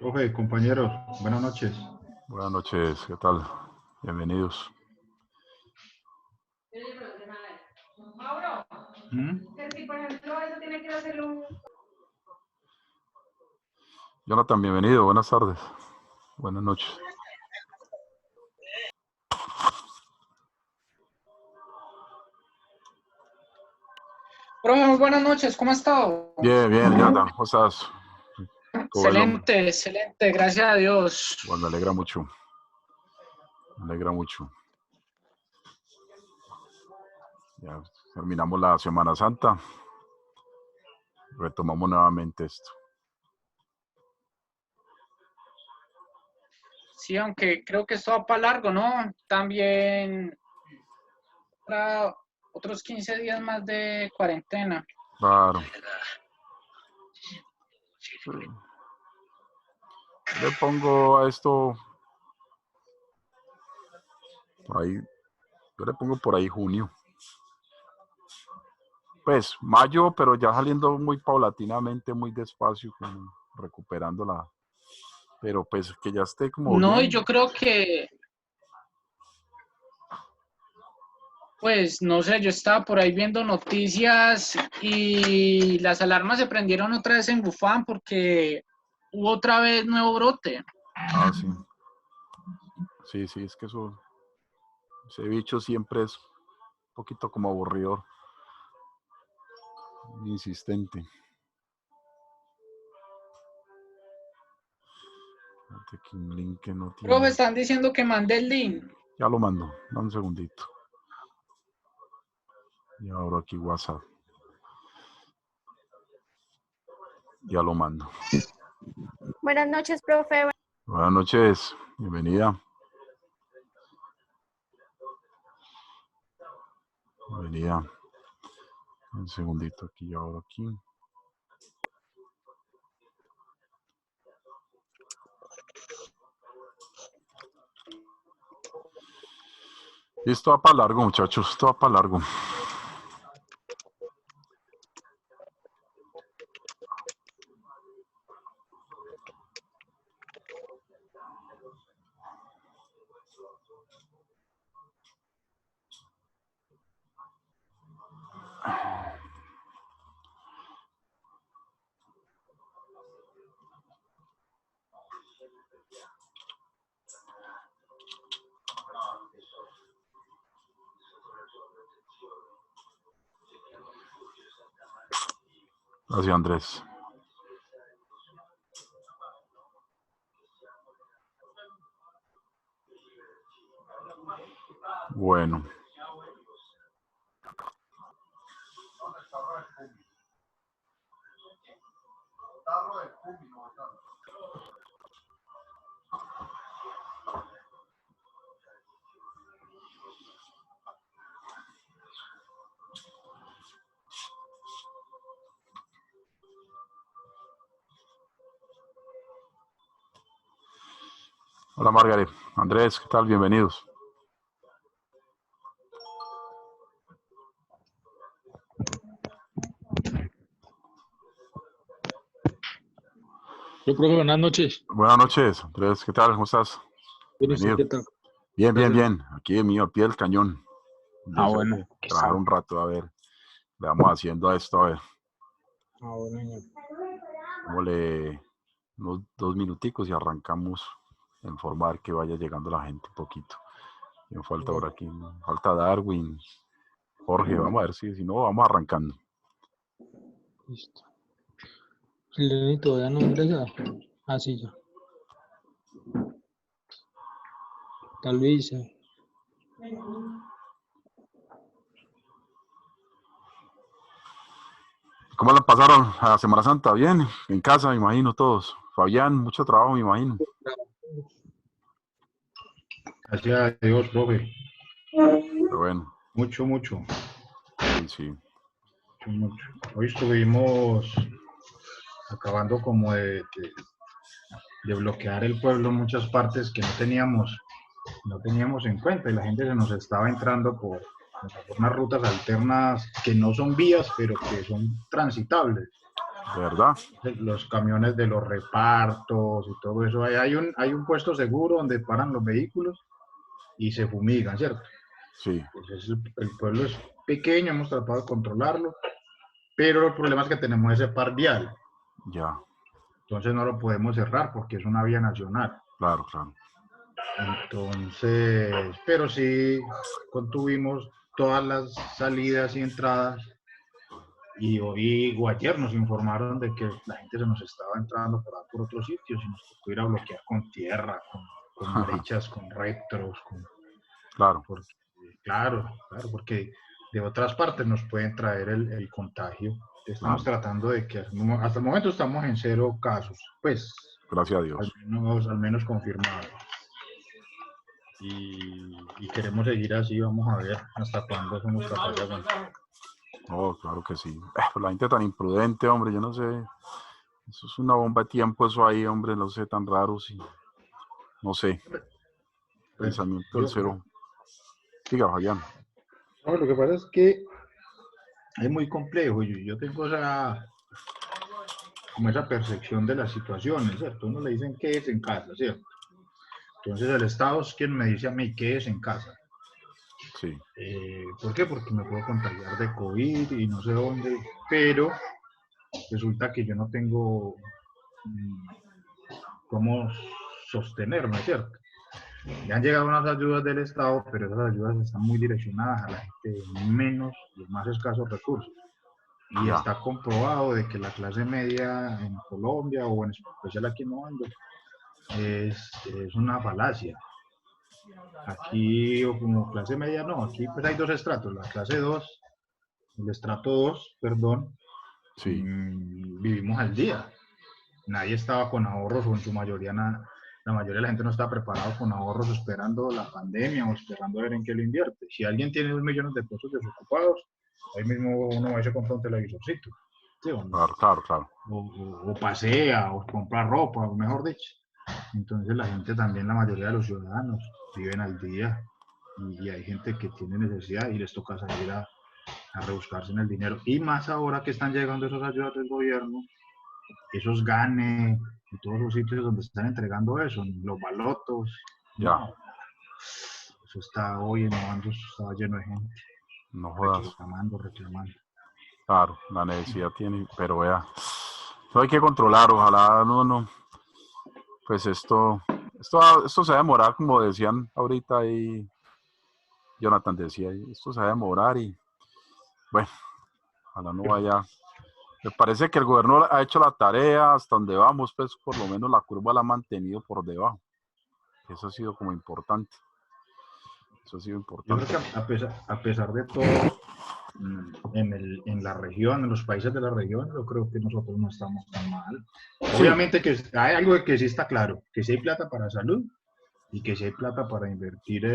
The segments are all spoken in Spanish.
Profe, compañeros, buenas noches. Buenas noches, ¿qué tal? Bienvenidos. Jonathan, bienvenido, buenas tardes. Buenas noches. Profe, muy buenas noches, ¿cómo ha estado? Bien, Jonathan, ¿cómo estás? Excelente, excelente, gracias a Dios. Bueno, me alegra mucho. Me alegra mucho. Ya terminamos la Semana Santa. Retomamos nuevamente esto. Sí, aunque creo que esto va para largo, ¿no? También para otros 15 días más de cuarentena. Claro. Sí. Le pongo a esto por ahí, yo le pongo por ahí junio. Pues mayo, pero ya saliendo muy paulatinamente, muy despacio, como recuperándola. Pero pues que ya esté como No, bien. y yo creo que, pues, no sé, yo estaba por ahí viendo noticias y las alarmas se prendieron otra vez en Bufán porque hubo otra vez nuevo brote. Ah, sí. Sí, es que ese bicho siempre es un poquito como aburrido, insistente. Fíjate que un link que no Profe, tiene. están diciendo que mande el link. Ya lo mando, dame un segundito. Y abro aquí WhatsApp. Ya lo mando. Buenas noches, profe. Buenas noches, bienvenida. Bienvenida. Un segundito aquí, ya abro aquí. Esto va para largo, muchachos, esto va para largo. Gracias, Andrés. Bueno. Hola, Margaret. Andrés, ¿qué tal? Bienvenidos. Yo, profe, buenas noches. Buenas noches, Andrés, ¿qué tal? ¿Cómo estás? Bien, ¿usted Bienvenido. qué tal? Bien, Gracias. Aquí de mío, al pie del cañón. Bueno. Trabajar un rato, a ver. Le vamos haciendo a esto, a ver. Bueno, señor. Démosle unos 2 minuticos y arrancamos a informar que vaya llegando la gente un poquito. ¿Quién falta ahora aquí? Falta Darwin, Jorge, vamos a ver si no, vamos arrancando. Listo. Lenny todavía no ingresa. Ah, sí, ya. Tal vez. ¿Cómo la pasaron a Semana Santa? Bien, en casa, me imagino todos. Fabián, mucho trabajo, me imagino. Gracias a Dios, profe. Pero bueno. Mucho. Sí. Mucho. Hoy estuvimos acabando como de bloquear el pueblo en muchas partes que no teníamos en cuenta y la gente se nos estaba entrando por unas rutas alternas que no son vías, pero que son transitables. ¿verdad? Los camiones de los repartos y todo eso. Hay un puesto seguro donde paran los vehículos y se fumigan, ¿cierto? Sí, Pues el pueblo es pequeño, hemos tratado de controlarlo, pero el problema es que tenemos ese par vial, ya, entonces no lo podemos cerrar porque es una vía nacional. claro, claro. Entonces, pero sí contuvimos todas las salidas y entradas y hoy o ayer nos informaron de que la gente se nos estaba entrando por otros sitios y nos tocó ir a bloquear con tierra, con brechas, con retros, Claro, porque, claro, porque de otras partes nos pueden traer el contagio. Estamos claro. tratando de que hasta el momento estamos en 0 casos, pues Gracias a Dios. al menos confirmados. Y queremos seguir así, vamos a ver hasta cuándo somos capaces de aguantar. Oh, claro que sí. Pues la gente tan imprudente, hombre, yo no sé. Eso es una bomba de tiempo, eso ahí, hombre, no sé, tan raro, sí. No sé. Pues, Pensamiento del cero. Diga, Fabián. no, lo que pasa es que es muy complejo. Yo tengo como esa percepción de las situaciones, ¿cierto? Uno le dicen que es en casa, ¿cierto? Entonces el Estado es quien me dice a mí que es en casa. Sí, ¿Por qué? Porque me puedo contagiar de COVID y no sé dónde, pero resulta que yo no tengo cómo sostenerme, ¿cierto? Ya han llegado unas ayudas del Estado, pero esas ayudas están muy direccionadas a la gente de menos y más escasos recursos. Y ya, está comprobado de que la clase media en Colombia o en especial aquí en Ovando es una falacia. Aquí, o como clase media, no, aquí pues hay 2 estratos, la clase 2, el estrato 2, perdón, sí, vivimos al día. Nadie estaba con ahorros, o en su mayoría, la mayoría de la gente no estaba preparado con ahorros esperando la pandemia o esperando a ver en qué lo invierte. Si alguien tiene 2 millones de pesos desocupados, ahí mismo uno va y se compra un televisorcito, ¿sí o no? claro, claro, claro. O pasea, o compra ropa, o mejor dicho. Entonces la gente también, la mayoría de los ciudadanos, viven al día y hay gente que tiene necesidad y les toca salir a rebuscarse en el dinero. Y más ahora que están llegando esas ayudas del gobierno, esos GANE y todos los sitios donde están entregando eso, los balotos. Ya, No, eso está hoy en Ovando, estaba lleno de gente no jodas. reclamando. Claro, la necesidad tiene, pero vea, no hay que controlar, ojalá no, pues esto se va a demorar, como decían ahorita ahí, Jonathan decía, esto se va a demorar y, bueno, ojalá no vaya. Me parece que el gobierno ha hecho la tarea hasta donde vamos, pues por lo menos la curva la ha mantenido por debajo. Eso ha sido como importante. Eso ha sido Yo importante. creo que a pesar de todo, en la región, en los países de la región, yo creo que nosotros no estamos tan mal. Sí, Obviamente que hay algo que sí está claro, que sí hay plata para salud y que sí hay plata para invertir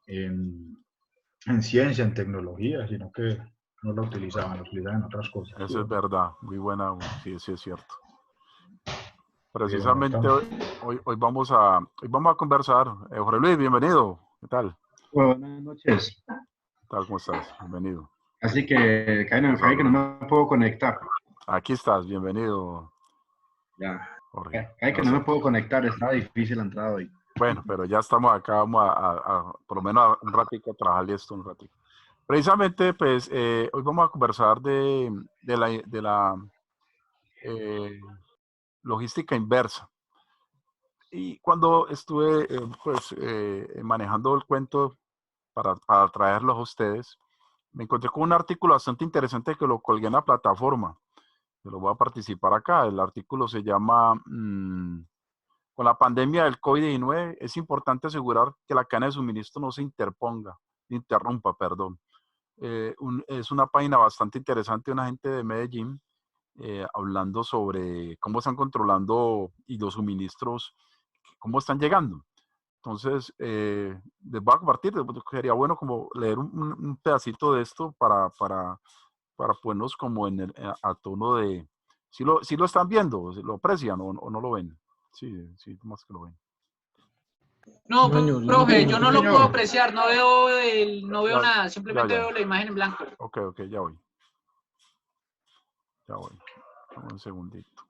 en ciencia, en tecnología, sino que no la utilizaban, la utilizaban en otras cosas. eso es verdad, muy buena, sí, sí es cierto. Pero bueno, Precisamente hoy vamos a conversar. Jorge Luis, bienvenido. ¿Qué tal? Buenas noches. ¿Qué tal? ¿Cómo estás? Bienvenido. Así que, que no me puedo conectar. Aquí estás, bienvenido. Ya. Jorge. Que no me puedo conectar, estaba difícil la entrada hoy. Bueno, pero ya estamos acá, vamos por lo menos un ratito a trabajar esto un ratito. Precisamente, pues, hoy vamos a conversar de la logística inversa. Y cuando estuve, manejando el cuento para traerlos a ustedes, me encontré con un artículo bastante interesante que lo colgué en la plataforma. Yo lo voy a participar acá. El artículo se llama con la pandemia del COVID-19 es importante asegurar que la cadena de suministro no se interrumpa, perdón. Es una página bastante interesante de una gente de Medellín hablando sobre cómo están controlando y los suministros, cómo están llegando. Entonces, les voy a compartir, sería bueno como leer un pedacito de esto para ponernos como a tono de, si lo están viendo, si lo aprecian o no lo ven. Sí, más que lo ven. No, Señor, profe, yo no lo puedo señor. apreciar, no veo nada, simplemente ya. veo la imagen en blanco. Ok, ya voy. Ya voy. Dame un segundito.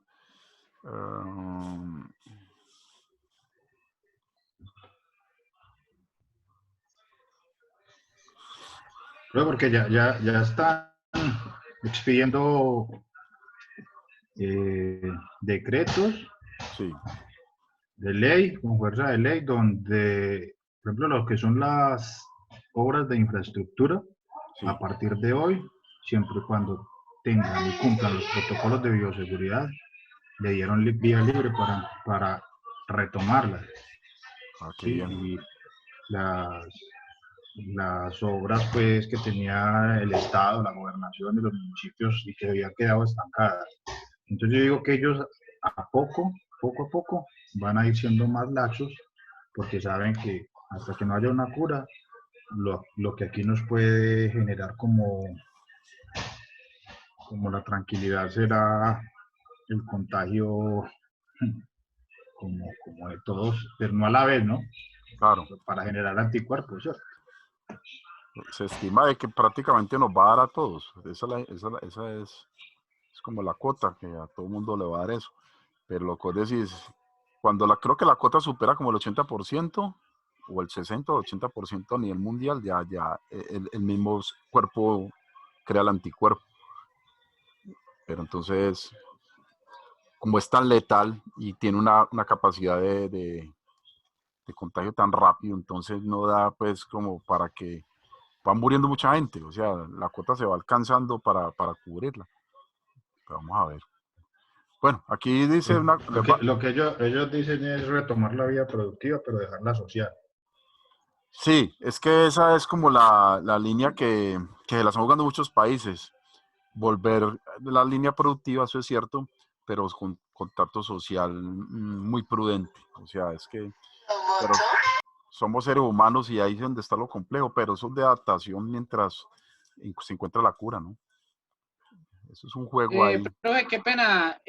Pero porque ya están expidiendo decretos Sí, de ley, con fuerza de ley, donde, por ejemplo, lo que son las obras de infraestructura, sí. a partir de hoy, siempre y cuando tengan y cumplan los protocolos de bioseguridad, le dieron vía libre para retomarlas. Ah, qué ¿Sí? bien. Y las, las obras pues que tenía el Estado, la gobernación y los municipios y que habían quedado estancadas. Entonces yo digo que ellos poco a poco, van a ir siendo más laxos porque saben que hasta que no haya una cura, lo que aquí nos puede generar como la tranquilidad será el contagio como de todos, pero no a la vez, ¿no? Claro. Para generar anticuerpos, ¿cierto? Se estima de que prácticamente nos va a dar a todos. Esa es como la cuota, que a todo el mundo le va a dar eso. Pero lo que vos decís, creo que la cuota supera como el 80% o el 60 o 80% a nivel mundial, ya el mismo cuerpo crea el anticuerpo. Pero entonces, como es tan letal y tiene una capacidad de contagio tan rápido, entonces no da pues como para que van muriendo mucha gente, o sea, la cuota se va alcanzando para cubrirla. Pero vamos a ver. Bueno, aquí dice Lo que ellos dicen es retomar la vida productiva, pero dejarla social. Sí, es que esa es como la línea que se la están jugando muchos países. Volver la línea productiva, eso es cierto, pero con contacto social muy prudente. O sea, es que pero somos seres humanos y ahí es donde está lo complejo, pero eso es de adaptación mientras se encuentra la cura, ¿no? Eso es un juego ahí. Profe, qué pena,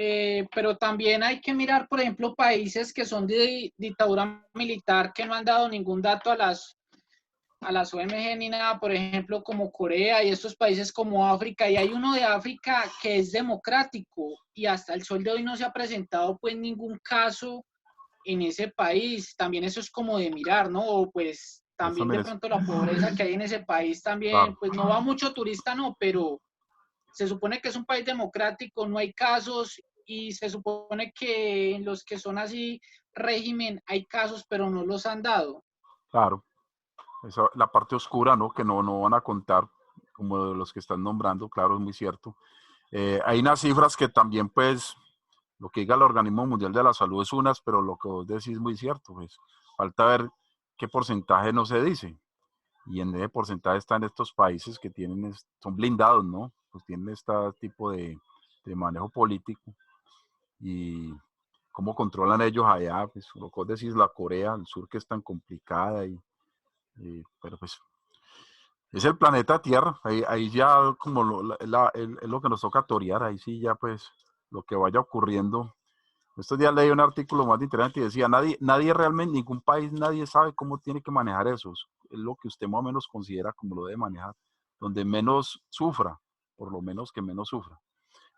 pero también hay que mirar, por ejemplo, países que son de dictadura militar que no han dado ningún dato a las OMG ni nada, por ejemplo, como Corea y estos países como África, y hay uno de África que es democrático y hasta el sol de hoy no se ha presentado pues ningún caso en ese país. También eso es como de mirar, ¿no? O pues Eso también también de es, pronto la pobreza que hay en ese país también, claro, pues no va mucho turista, no, pero se supone que es un país democrático, no hay casos y se supone que en los que son así régimen hay casos, pero no los han dado. claro. Esa, la parte oscura, ¿no? Que no van a contar, como de los que están nombrando, claro, es muy cierto. Hay unas cifras que también, pues, lo que diga el Organismo Mundial de la Salud es unas, pero lo que vos decís es muy cierto, pues, falta ver qué porcentaje no se dice. Y en ese porcentaje están estos países que son blindados, ¿no? Pues tienen este tipo de manejo político y cómo controlan ellos allá, pues lo que vos decís, la Corea del Sur que es tan complicada pero pues es el planeta Tierra, ahí ya como es lo que nos toca torear, ahí sí ya pues lo que vaya ocurriendo. Estos días leí un artículo más interesante y decía, nadie realmente, ningún país, nadie sabe cómo tiene que manejar eso, es lo que usted más o menos considera como lo debe manejar, donde menos sufra, por lo menos que menos sufra.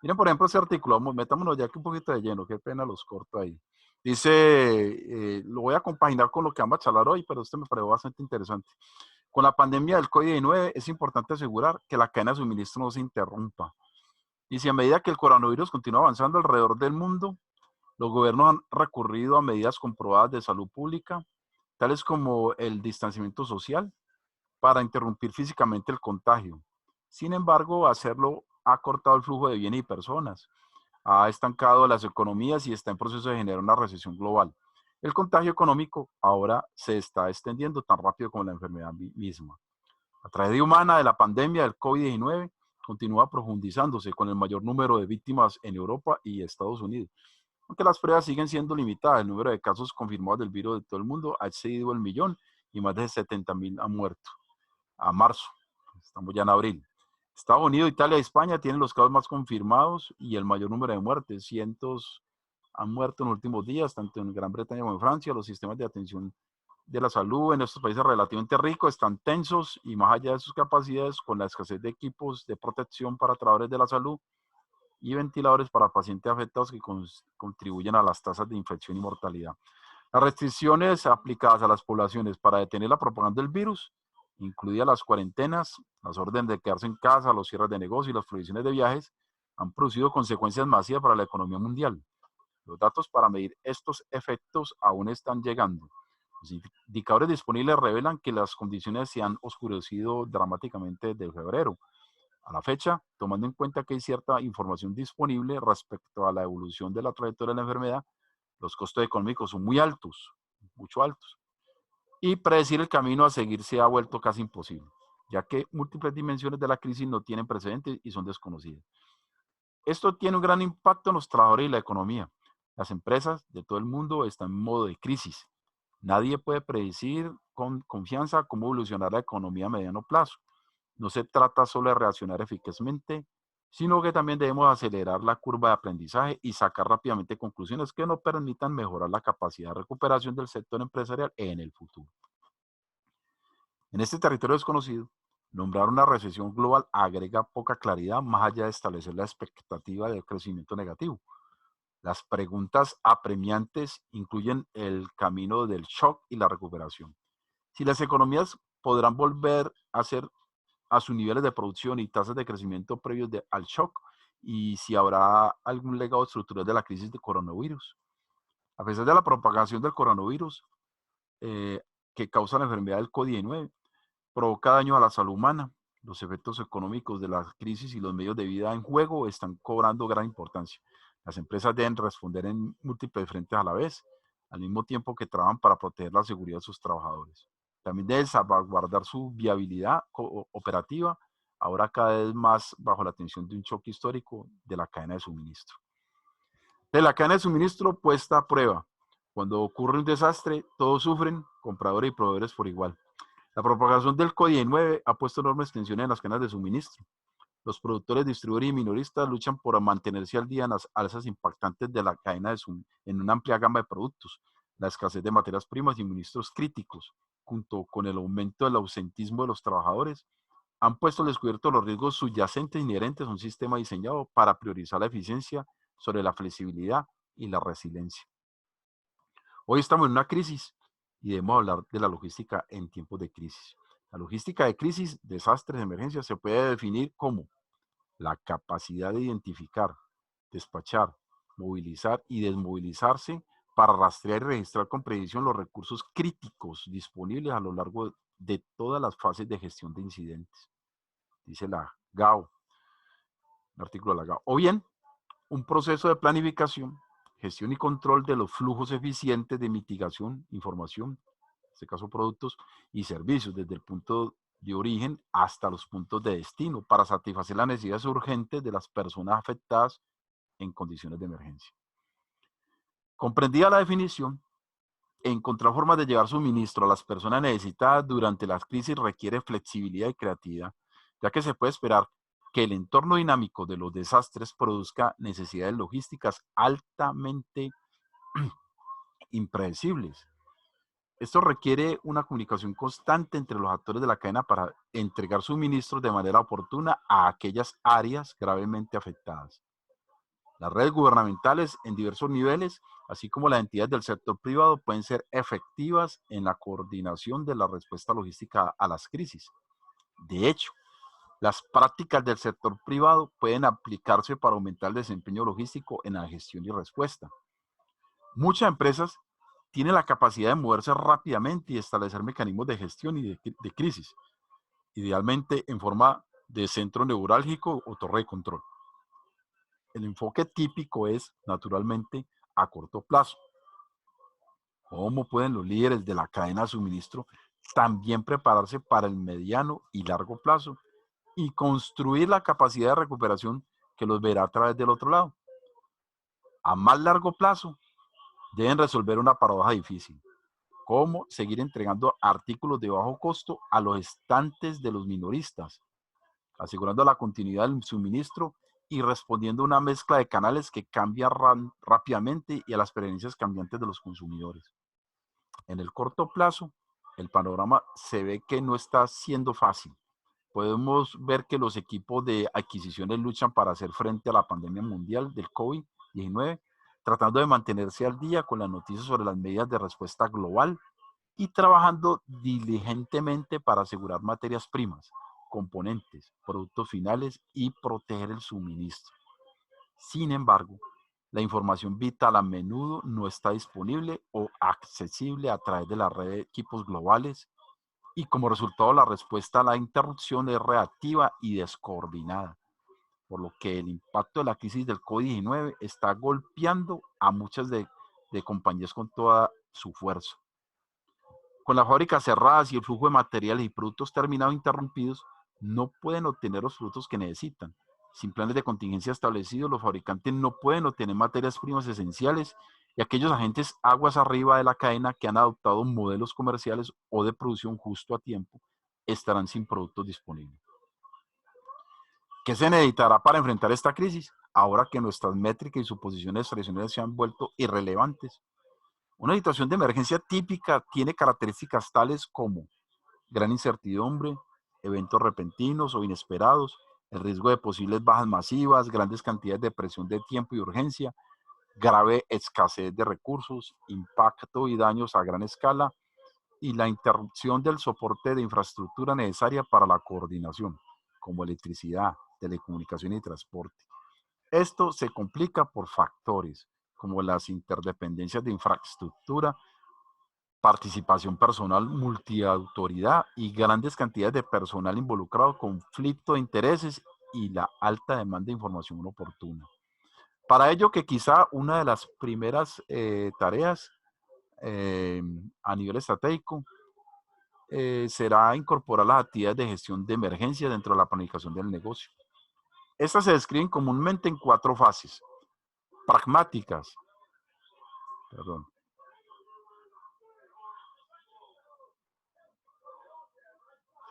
Miren, por ejemplo, ese artículo, metámonos ya que un poquito de lleno, qué pena los corto ahí. Dice, lo voy a compaginar con lo que vamos a charlar hoy, pero este me pareció bastante interesante. Con la pandemia del COVID-19 es importante asegurar que la cadena de suministro no se interrumpa. Y si a medida que el coronavirus continúa avanzando alrededor del mundo, los gobiernos han recurrido a medidas comprobadas de salud pública, tales como el distanciamiento social, para interrumpir físicamente el contagio. Sin embargo, hacerlo ha cortado el flujo de bienes y personas, ha estancado las economías y está en proceso de generar una recesión global. El contagio económico ahora se está extendiendo tan rápido como la enfermedad misma. La tragedia humana de la pandemia del COVID-19 continúa profundizándose con el mayor número de víctimas en Europa y Estados Unidos. Aunque las pruebas siguen siendo limitadas, el número de casos confirmados del virus de todo el mundo ha excedido el millón y más de 70,000 han muerto. A marzo, estamos ya en abril. Estados Unidos, Italia y España tienen los casos más confirmados y el mayor número de muertes. Cientos han muerto en los últimos días, tanto en Gran Bretaña como en Francia. Los sistemas de atención de la salud en estos países relativamente ricos están tensos y más allá de sus capacidades, con la escasez de equipos de protección para trabajadores de la salud, y ventiladores para pacientes afectados que contribuyen a las tasas de infección y mortalidad. Las restricciones aplicadas a las poblaciones para detener la propagación del virus, incluidas las cuarentenas, las órdenes de quedarse en casa, los cierres de negocios y las prohibiciones de viajes, han producido consecuencias masivas para la economía mundial. Los datos para medir estos efectos aún están llegando. Los indicadores disponibles revelan que las condiciones se han oscurecido dramáticamente desde febrero. A la fecha, tomando en cuenta que hay cierta información disponible respecto a la evolución de la trayectoria de la enfermedad, los costos económicos son muy altos, mucho altos. Y predecir el camino a seguir se ha vuelto casi imposible, ya que múltiples dimensiones de la crisis no tienen precedentes y son desconocidas. Esto tiene un gran impacto en los trabajadores y la economía. Las empresas de todo el mundo están en modo de crisis. Nadie puede predecir con confianza cómo evolucionará la economía a mediano plazo. No se trata solo de reaccionar eficazmente, sino que también debemos acelerar la curva de aprendizaje y sacar rápidamente conclusiones que nos permitan mejorar la capacidad de recuperación del sector empresarial en el futuro. En este territorio desconocido, nombrar una recesión global agrega poca claridad más allá de establecer la expectativa de crecimiento negativo. Las preguntas apremiantes incluyen el camino del shock y la recuperación. Si las economías podrán volver a ser a sus niveles de producción y tasas de crecimiento previos al shock, y si habrá algún legado estructural de la crisis de coronavirus. A pesar de la propagación del coronavirus que causa la enfermedad del COVID-19, provoca daño a la salud humana. Los efectos económicos de la crisis y los medios de vida en juego están cobrando gran importancia. Las empresas deben responder en múltiples frentes a la vez, al mismo tiempo que trabajan para proteger la seguridad de sus trabajadores. También deben salvaguardar su viabilidad operativa, ahora cada vez más bajo la tensión de un choque histórico de la cadena de suministro. De la cadena de suministro puesta a prueba. Cuando ocurre un desastre, todos sufren, compradores y proveedores por igual. La propagación del COVID-19 ha puesto enormes tensiones en las cadenas de suministro. Los productores, distribuidores y minoristas luchan por mantenerse al día en las alzas impactantes de la cadena en una amplia gama de productos. La escasez de materias primas y suministros críticos, junto con el aumento del ausentismo de los trabajadores, han puesto al descubierto los riesgos subyacentes inherentes a un sistema diseñado para priorizar la eficiencia sobre la flexibilidad y la resiliencia. Hoy estamos en una crisis y debemos hablar de la logística en tiempos de crisis. La logística de crisis, desastres, emergencias se puede definir como la capacidad de identificar, despachar, movilizar y desmovilizarse para rastrear y registrar con precisión los recursos críticos disponibles a lo largo de todas las fases de gestión de incidentes. Dice la GAO, el artículo de la GAO. O bien, un proceso de planificación, gestión y control de los flujos eficientes de mitigación, información, en este caso productos y servicios, desde el punto de origen hasta los puntos de destino, para satisfacer las necesidades urgentes de las personas afectadas en condiciones de emergencia. Comprendida la definición, encontrar formas de llevar suministro a las personas necesitadas durante las crisis requiere flexibilidad y creatividad, ya que se puede esperar que el entorno dinámico de los desastres produzca necesidades logísticas altamente impredecibles. Esto requiere una comunicación constante entre los actores de la cadena para entregar suministros de manera oportuna a aquellas áreas gravemente afectadas. Las redes gubernamentales en diversos niveles, así como las entidades del sector privado, pueden ser efectivas en la coordinación de la respuesta logística a las crisis. De hecho, las prácticas del sector privado pueden aplicarse para aumentar el desempeño logístico en la gestión y respuesta. Muchas empresas tienen la capacidad de moverse rápidamente y establecer mecanismos de gestión y de crisis, idealmente en forma de centro neurálgico o torre de control. El enfoque típico es, naturalmente, a corto plazo. ¿Cómo pueden los líderes de la cadena de suministro también prepararse para el mediano y largo plazo y construir la capacidad de recuperación que los verá a través del otro lado? A más largo plazo, deben resolver una paradoja difícil. ¿Cómo seguir entregando artículos de bajo costo a los estantes de los minoristas, asegurando la continuidad del suministro y respondiendo a una mezcla de canales que cambian rápidamente y a las preferencias cambiantes de los consumidores? En el corto plazo, el panorama se ve que no está siendo fácil. podemos ver que los equipos de adquisiciones luchan para hacer frente a la pandemia mundial del COVID-19, tratando de mantenerse al día con las noticias sobre las medidas de respuesta global y trabajando diligentemente para asegurar materias primas, componentes, productos finales y proteger el suministro. Sin embargo, la información vital a menudo no está disponible o accesible a través de la red de equipos globales y como resultado la respuesta a la interrupción es reactiva y descoordinada, por lo que el impacto de la crisis del COVID-19 está golpeando a muchas de compañías con toda su fuerza. Con las fábricas cerradas y el flujo de materiales y productos terminados interrumpidos, no pueden obtener los productos que necesitan. Sin planes de contingencia establecidos, los fabricantes no pueden obtener materias primas esenciales y aquellos agentes aguas arriba de la cadena que han adoptado modelos comerciales o de producción justo a tiempo estarán sin productos disponibles. ¿Qué se necesitará para enfrentar esta crisis ahora que nuestras métricas y suposiciones tradicionales se han vuelto irrelevantes? Una situación de emergencia típica tiene características tales como gran incertidumbre, eventos repentinos o inesperados, el riesgo de posibles bajas masivas, grandes cantidades de presión de tiempo y urgencia, grave escasez de recursos, impacto y daños a gran escala y la interrupción del soporte de infraestructura necesaria para la coordinación, como electricidad, telecomunicación y transporte. Esto se complica por factores como las interdependencias de infraestructura, participación personal, multiautoridad y grandes cantidades de personal involucrado, conflicto de intereses y la alta demanda de información oportuna. Para ello que quizá una de las primeras tareas a nivel estratégico será incorporar las actividades de gestión de emergencia dentro de la planificación del negocio. Estas se describen comúnmente en 4 fases. Pragmáticas. Perdón.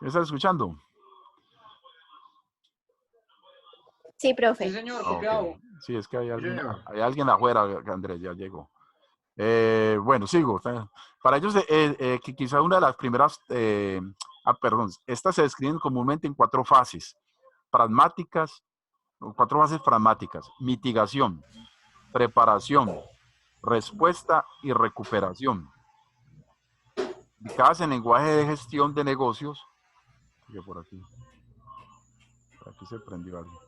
¿Me estás escuchando? Sí, profe. Sí, señor, Ah, copiado. okay. Sí, es que hay señor. alguien afuera, Andrés, ya llegó. Bueno, sigo. Para ellos, que quizá una de las primeras, perdón, estas se describen comúnmente en 4 fases. Pragmáticas, 4 fases pragmáticas. Mitigación, preparación, respuesta y recuperación. Ubicadas en lenguaje de gestión de negocios. Por aquí se prendió algo.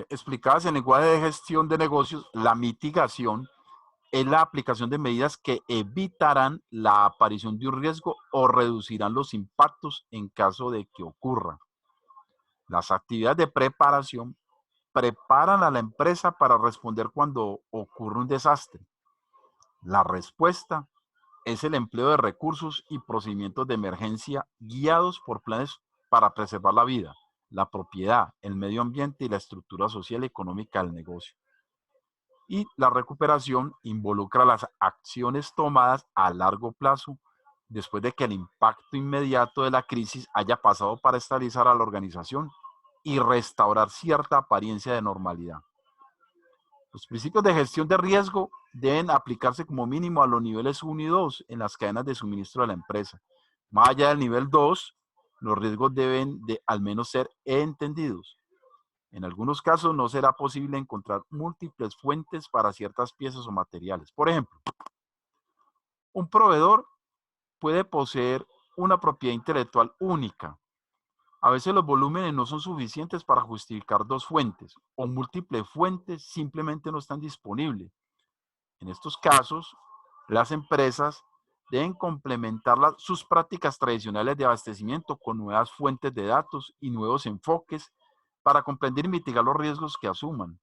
Explicadas en lenguaje de gestión de negocios, la mitigación es la aplicación de medidas que evitarán la aparición de un riesgo o reducirán los impactos en caso de que ocurra. Las actividades de preparación preparan a la empresa para responder cuando ocurre un desastre. La respuesta es el empleo de recursos y procedimientos de emergencia guiados por planes para preservar la vida, la propiedad, el medio ambiente y la estructura social y económica del negocio. Y la recuperación involucra las acciones tomadas a largo plazo después de que el impacto inmediato de la crisis haya pasado para estabilizar a la organización y restaurar cierta apariencia de normalidad. Los principios de gestión de riesgo deben aplicarse como mínimo a los niveles 1 y 2 en las cadenas de suministro de la empresa. Más allá del nivel 2, los riesgos deben de al menos ser entendidos. En algunos casos no será posible encontrar múltiples fuentes para ciertas piezas o materiales. Por ejemplo, un proveedor puede poseer una propiedad intelectual única. A veces los volúmenes no son suficientes para justificar 2 fuentes o múltiples fuentes simplemente no están disponibles. En estos casos, las empresas deben complementar sus prácticas tradicionales de abastecimiento con nuevas fuentes de datos y nuevos enfoques para comprender y mitigar los riesgos que asuman.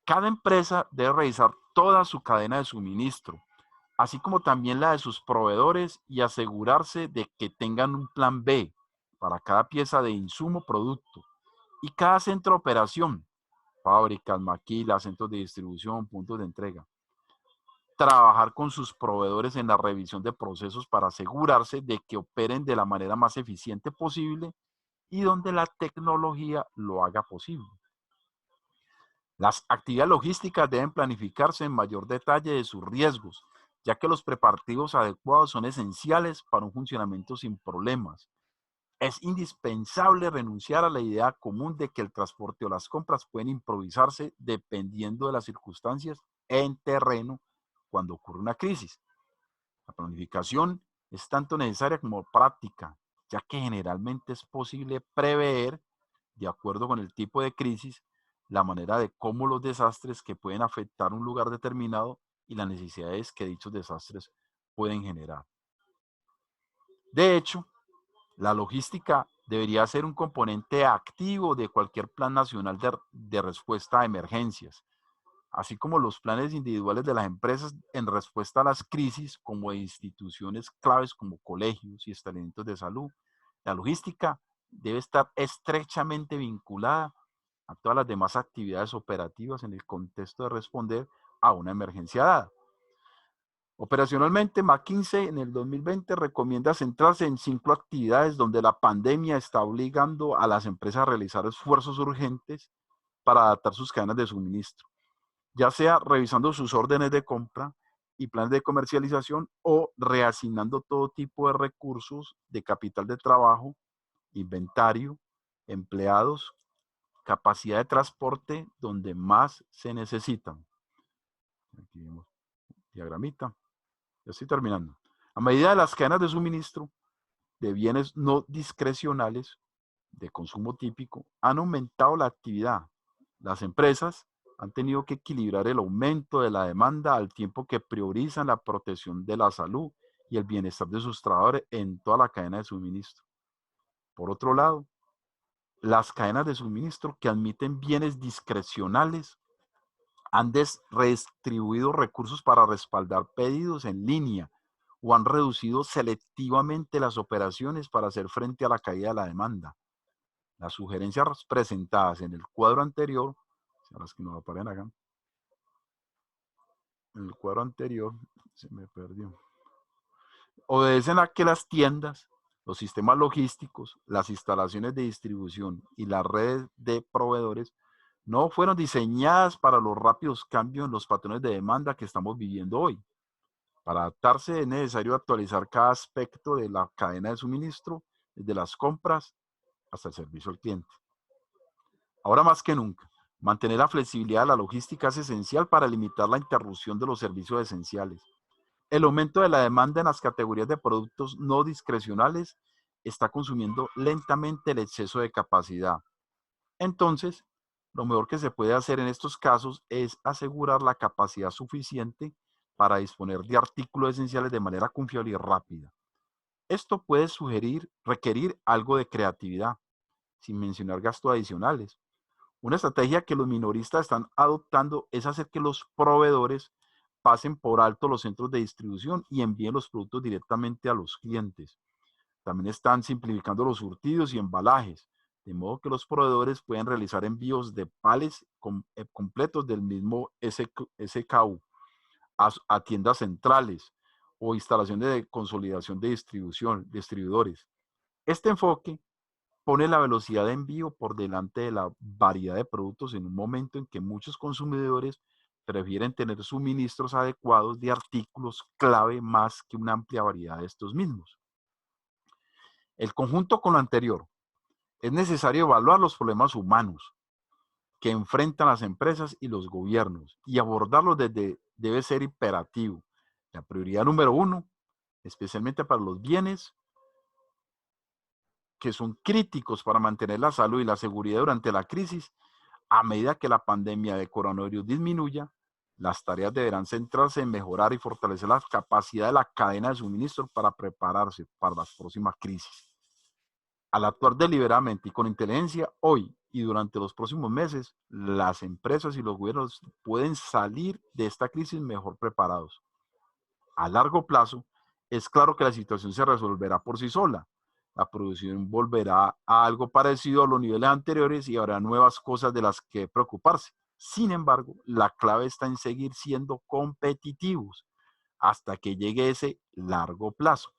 Cada empresa debe revisar toda su cadena de suministro, así como también la de sus proveedores y asegurarse de que tengan un plan B para cada pieza de insumo o producto y cada centro de operación, fábricas, maquilas, centros de distribución, puntos de entrega. Trabajar con sus proveedores en la revisión de procesos para asegurarse de que operen de la manera más eficiente posible y donde la tecnología lo haga posible. Las actividades logísticas deben planificarse en mayor detalle de sus riesgos, ya que los preparativos adecuados son esenciales para un funcionamiento sin problemas. Es indispensable renunciar a la idea común de que el transporte o las compras pueden improvisarse dependiendo de las circunstancias en terreno cuando ocurre una crisis. La planificación es tanto necesaria como práctica, ya que generalmente es posible prever, de acuerdo con el tipo de crisis, la manera de cómo los desastres que pueden afectar un lugar determinado y las necesidades que dichos desastres pueden generar. De hecho, la logística debería ser un componente activo de cualquier plan nacional de respuesta a emergencias, así como los planes individuales de las empresas en respuesta a las crisis, como de instituciones claves como colegios y establecimientos de salud. La logística debe estar estrechamente vinculada a todas las demás actividades operativas en el contexto de responder a una emergencia dada. Operacionalmente, McKinsey en el 2020 recomienda centrarse en 5 actividades donde la pandemia está obligando a las empresas a realizar esfuerzos urgentes para adaptar sus cadenas de suministro, ya sea revisando sus órdenes de compra y planes de comercialización o reasignando todo tipo de recursos de capital de trabajo, inventario, empleados, capacidad de transporte donde más se necesitan. Aquí vemos diagramita. Ya estoy terminando. A medida de las cadenas de suministro de bienes no discrecionales de consumo típico han aumentado la actividad. Las empresas han tenido que equilibrar el aumento de la demanda al tiempo que priorizan la protección de la salud y el bienestar de sus trabajadores en toda la cadena de suministro. Por otro lado, las cadenas de suministro que admiten bienes discrecionales han redistribuido recursos para respaldar pedidos en línea o han reducido selectivamente las operaciones para hacer frente a la caída de la demanda. Las sugerencias presentadas en el cuadro anterior, las que nos aparecen acá, en el cuadro anterior, se me perdió, obedecen a que las tiendas, los sistemas logísticos, las instalaciones de distribución y las redes de proveedores no fueron diseñadas para los rápidos cambios en los patrones de demanda que estamos viviendo hoy. Para adaptarse es necesario actualizar cada aspecto de la cadena de suministro, desde las compras hasta el servicio al cliente. Ahora más que nunca, mantener la flexibilidad de la logística es esencial para limitar la interrupción de los servicios esenciales. El aumento de la demanda en las categorías de productos no discrecionales está consumiendo lentamente el exceso de capacidad. Entonces, lo mejor que se puede hacer en estos casos es asegurar la capacidad suficiente para disponer de artículos esenciales de manera confiable y rápida. Esto puede requerir algo de creatividad, sin mencionar gastos adicionales. Una estrategia que los minoristas están adoptando es hacer que los proveedores pasen por alto los centros de distribución y envíen los productos directamente a los clientes. También están simplificando los surtidos y embalajes, de modo que los proveedores pueden realizar envíos de palets completos del mismo SKU a tiendas centrales o instalaciones de consolidación de distribuidores. Este enfoque pone la velocidad de envío por delante de la variedad de productos en un momento en que muchos consumidores prefieren tener suministros adecuados de artículos clave más que una amplia variedad de estos mismos. El conjunto con lo anterior, es necesario evaluar los problemas humanos que enfrentan las empresas y los gobiernos y abordarlos debe ser imperativo. La prioridad número 1, especialmente para los bienes que son críticos para mantener la salud y la seguridad durante la crisis, a medida que la pandemia de coronavirus disminuya, las tareas deberán centrarse en mejorar y fortalecer la capacidad de la cadena de suministro para prepararse para las próximas crisis. Al actuar deliberadamente y con inteligencia hoy y durante los próximos meses, las empresas y los gobiernos pueden salir de esta crisis mejor preparados. A largo plazo, es claro que la situación se resolverá por sí sola. La producción volverá a algo parecido a los niveles anteriores y habrá nuevas cosas de las que preocuparse. Sin embargo, la clave está en seguir siendo competitivos hasta que llegue ese largo plazo.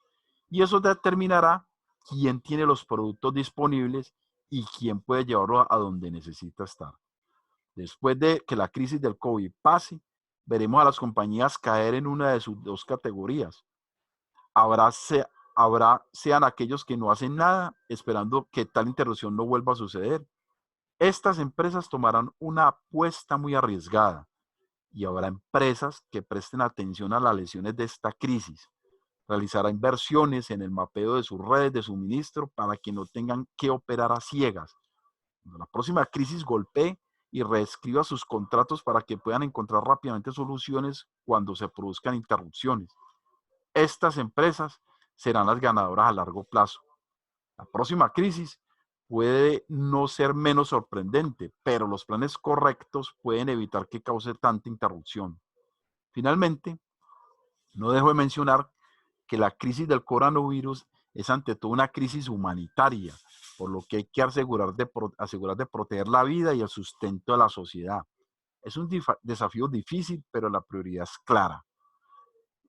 Y eso determinará quién tiene los productos disponibles y quién puede llevarlo a donde necesita estar. Después de que la crisis del COVID pase, veremos a las compañías caer en una de sus dos categorías. Sean aquellos que no hacen nada esperando que tal interrupción no vuelva a suceder. Estas empresas tomarán una apuesta muy arriesgada y habrá empresas que presten atención a las lesiones de esta crisis. Realizará inversiones en el mapeo de sus redes de suministro para que no tengan que operar a ciegas. Cuando la próxima crisis golpee y reescriba sus contratos para que puedan encontrar rápidamente soluciones cuando se produzcan interrupciones. Estas empresas serán las ganadoras a largo plazo. La próxima crisis puede no ser menos sorprendente, pero los planes correctos pueden evitar que cause tanta interrupción. Finalmente, no dejo de mencionar que la crisis del coronavirus es ante todo una crisis humanitaria, por lo que hay que asegurar de proteger la vida y el sustento de la sociedad. Es un desafío difícil, pero la prioridad es clara.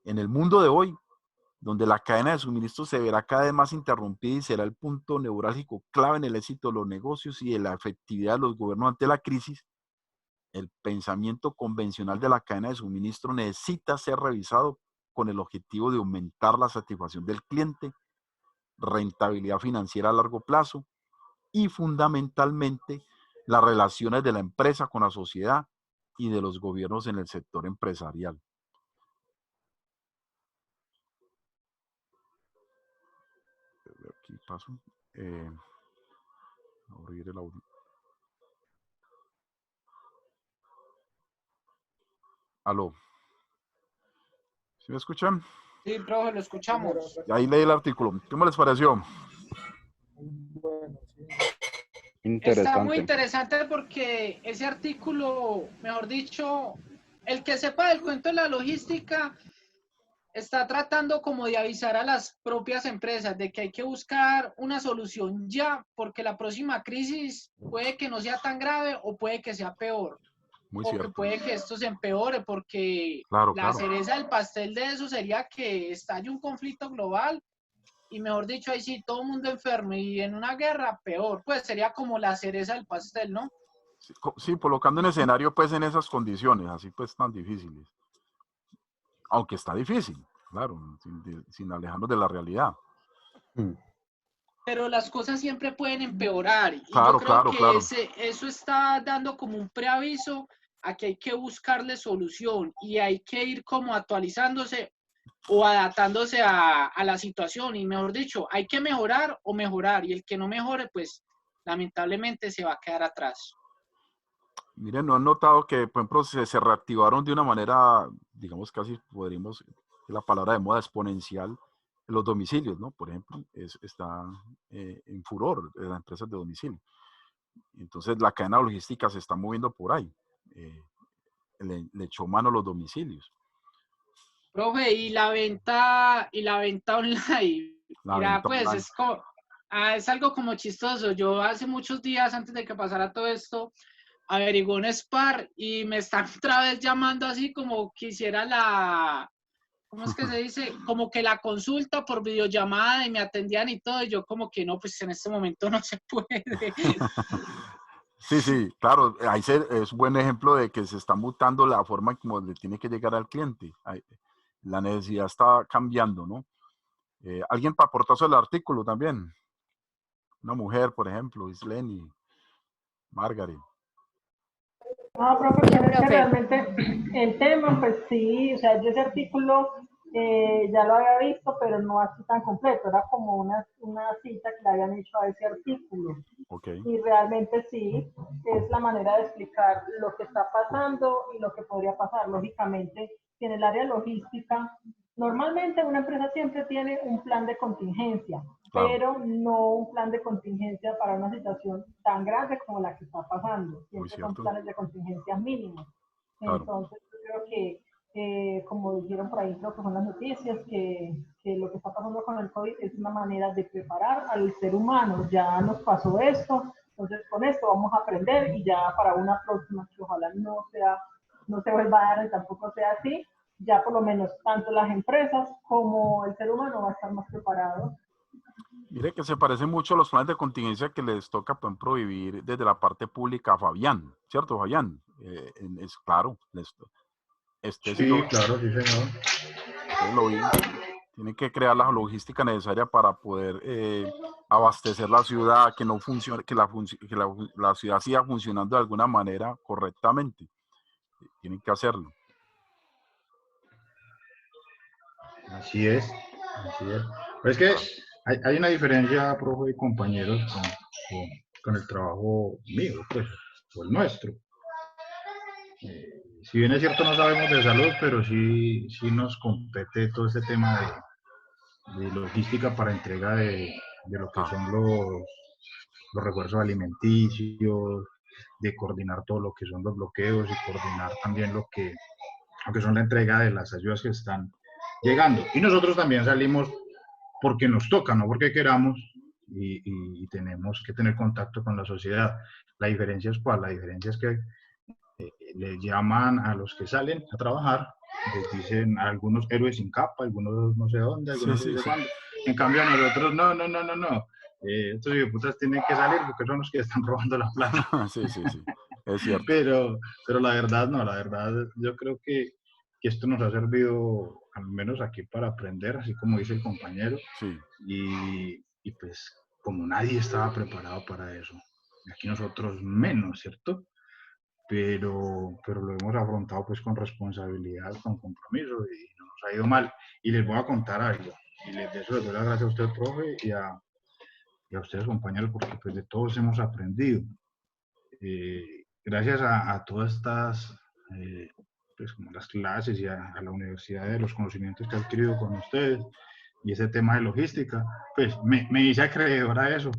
En el mundo de hoy, donde la cadena de suministro se verá cada vez más interrumpida y será el punto neurálgico clave en el éxito de los negocios y de la efectividad de los gobiernos ante la crisis, el pensamiento convencional de la cadena de suministro necesita ser revisado con el objetivo de aumentar la satisfacción del cliente, rentabilidad financiera a largo plazo y fundamentalmente las relaciones de la empresa con la sociedad y de los gobiernos en el sector empresarial. Aquí paso. Abrir el audio. Aló. ¿Sí me escuchan? Sí, profe, lo escuchamos. Ahí leí el artículo. ¿Cómo les pareció? Está muy interesante porque ese artículo, mejor dicho, el que sepa del cuento de la logística está tratando como de avisar a las propias empresas de que hay que buscar una solución ya, porque la próxima crisis puede que no sea tan grave o puede que sea peor. Muy O cierto. que puede que esto se empeore, porque Claro, la claro. cereza del pastel de eso sería que estalle un conflicto global y mejor dicho, ahí sí, todo el mundo enfermo y en una guerra peor, pues sería como la cereza del pastel, ¿no? Sí, colocando un escenario pues en esas condiciones, así pues tan difíciles. Aunque está difícil, claro, sin alejarnos de la realidad. Pero las cosas siempre pueden empeorar y Claro, yo creo que claro. eso está dando como un preaviso a que hay que buscarle solución y hay que ir como actualizándose o adaptándose a la situación y mejor dicho, hay que mejorar o mejorar y el que no mejore pues lamentablemente se va a quedar atrás. Miren, ¿no han notado que, por ejemplo, se reactivaron de una manera, digamos, casi podríamos, la palabra de moda exponencial, los domicilios, ¿no? Por ejemplo, está en furor de las empresas de domicilio. Entonces, la cadena logística se está moviendo por ahí. Le echó mano a los domicilios. Profe, y la venta online, La mira, venta pues online. es algo como chistoso. Yo hace muchos días, antes de que pasara todo esto, averigué un SPAR y me están otra vez llamando así como quisiera ¿cómo es que se dice? Como que la consulta por videollamada y me atendían y todo, y yo como que no, pues en este momento no se puede. Sí, claro, ahí es un buen ejemplo de que se está mutando la forma como le tiene que llegar al cliente. La necesidad está cambiando, ¿no? ¿Alguien para aportar sobre el artículo también? Una mujer, por ejemplo, Isleni, Margaret. No, profe, Bien, pero es que profe. realmente el tema, pues sí, o sea, yo ese artículo ya lo había visto, pero no así tan completo, era como una cita que le habían hecho a ese artículo. Okay. Y realmente sí, es la manera de explicar lo que está pasando y lo que podría pasar. Lógicamente, en el área logística, normalmente una empresa siempre tiene un plan de contingencia, Claro. pero no un plan de contingencia para una situación tan grande como la que está pasando. Siempre son planes de contingencia mínimos. Claro. Entonces, yo creo que, como dijeron por ahí, creo que son las noticias, que lo que está pasando con el COVID es una manera de preparar al ser humano. Ya nos pasó esto, entonces con esto vamos a aprender y ya para una próxima, que ojalá no se vuelva a dar y tampoco sea así, ya por lo menos tanto las empresas como el ser humano va a estar más preparado. Mire que se parece mucho a los planes de contingencia que les toca, por ejemplo, vivir desde la parte pública a Fabián, ¿cierto, Fabián? Es claro, Sí, claro, sí, señor. Lo vi. Tienen que crear la logística necesaria para poder abastecer la ciudad, que no funcione, que la ciudad siga funcionando de alguna manera correctamente. Tienen que hacerlo. Así es, así es. Pero es que hay una diferencia, profe y compañeros, con el trabajo mío, pues, o el nuestro. Si bien es cierto, no sabemos de salud, pero sí nos compete todo este tema de logística para entrega de lo que son los refuerzos alimenticios, de coordinar todo lo que son los bloqueos y coordinar también lo que son la entrega de las ayudas que están llegando. Y nosotros también salimos porque nos toca, no porque queramos, y tenemos que tener contacto con la sociedad. La diferencia es cuál, la diferencia es que le llaman a los que salen a trabajar, les dicen a algunos héroes sin capa, algunos no sé dónde, algunos no sé cuándo. En cambio a nosotros, no. Estos putas tienen que salir porque son los que están robando la plata. Sí, es cierto. Pero la verdad no, la verdad yo creo que esto nos ha servido al menos aquí para aprender, así como dice el compañero, y pues como nadie estaba preparado para eso, aquí nosotros menos, ¿cierto? Pero lo hemos afrontado pues con responsabilidad, con compromiso y no nos ha ido mal. Y les voy a contar algo, y de eso les doy las gracias a usted, profe, y a ustedes, compañeros, porque pues de todos hemos aprendido. Gracias a todas estas, pues como las clases y a la universidad, de los conocimientos que he adquirido con ustedes y ese tema de logística, pues me hice acreedor a eso.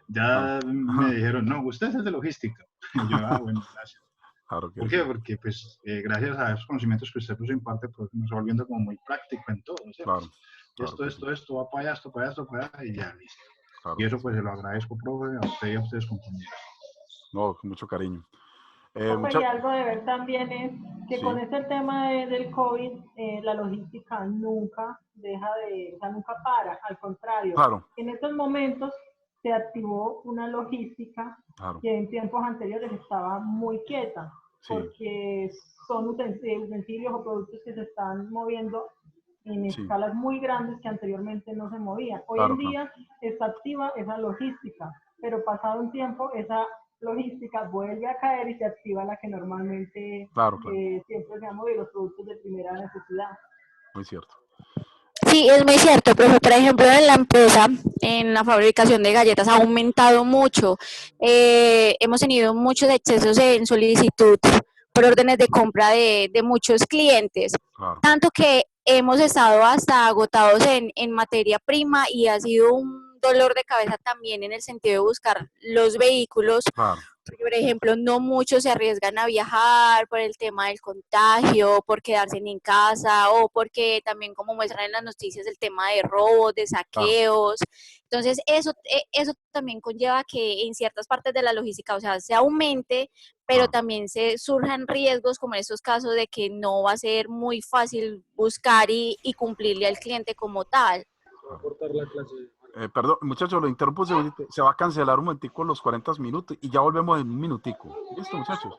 Ya me dijeron, no, usted es de logística. Y yo, bueno, gracias. Claro que ¿Por qué? Porque pues gracias a esos conocimientos que usted pues imparte, pues nos va volviendo como muy práctico en todo, ¿cierto? Esto va para allá, esto para allá, y ya, listo. Y eso pues se lo agradezco, profe, a usted y a ustedes, compañeros. No, con mucho cariño. Y algo de ver también es que con este tema del COVID, la logística nunca nunca para, al contrario. En estos momentos se activó una logística que en tiempos anteriores estaba muy quieta, porque son utensilios o productos que se están moviendo en escalas muy grandes que anteriormente no se movían. Hoy en día está activa esa logística, pero pasado un tiempo esa logística vuelve a caer y se activa la que normalmente siempre se ha movido, los productos de primera necesidad. Muy cierto. Sí, es muy cierto, profe. Por ejemplo, en la empresa, en la fabricación de galletas, ha aumentado mucho. Hemos tenido muchos excesos en solicitud por órdenes de compra de muchos clientes. Tanto que hemos estado hasta agotados en materia prima y ha sido un dolor de cabeza también en el sentido de buscar los vehículos. Porque, por ejemplo, no muchos se arriesgan a viajar por el tema del contagio, por quedarse en casa o porque también, como muestran en las noticias, el tema de robos, de saqueos. Entonces, eso también conlleva que en ciertas partes de la logística, o sea, se aumente, pero también se surjan riesgos como en estos casos de que no va a ser muy fácil buscar y cumplirle al cliente como tal. Perdón, muchachos, lo interrumpo un segundito. Se va a cancelar un momentico los 40 minutos y ya volvemos en un minutico. ¿Listo, muchachos?